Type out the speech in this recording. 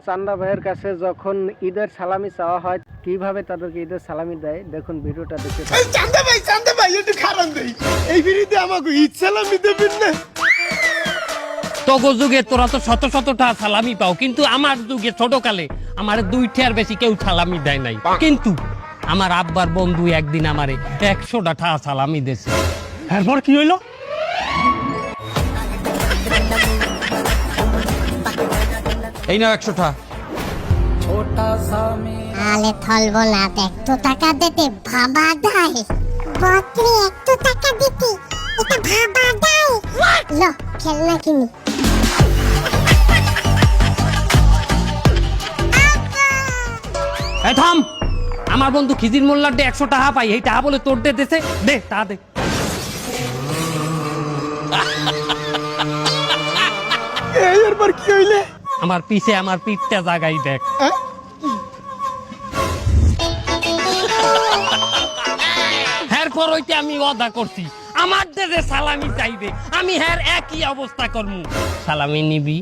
চান্দা ভাইয়ের কাছে যখন ঈদের সালামি চাওয়া হয় কিভাবে তাদেরকে ঈদের সালামি দেয় দেখুন ভিডিওটা দেখে। চান্দা ভাই একটু খারাপ দেই এই ভিডিওতে আমাকে ঈদ সালামি দেবেন না। তোগো যুগে তোরা তো শত শতটা সালামি পাও, কিন্তু আমার যুগে ছোটকালে আমার 2টার বেশি কেউ সালামি দেয় নাই। কিন্তু আমার আব্বার বন্ধু একদিন আমারে 100টা সালামি দিয়েছে। এরপর কি হইলো? এই নাও 100টা। আলে থলবো না, একটু টাকা দিতে ভাবা দেয়। বকরি একটু টাকা দিতে এটা ভাবা দেয়। লো খেলনা কিনি। এই থাম, আমার বন্ধু খিজির মোল্লার দে 100 টাকা পাই, এই টাকা বলে তোর দে দেছে, দে টাকা দে। এরপর কি হইলে? আমার পিছে আমার পিঠটা জাগাই দেখ। এরপর হইতে আমি ওয়াদা করছি আমার দেশে সালামি চাইবে, আমি হ্যার একই অবস্থা করমু। সালামি নিবি?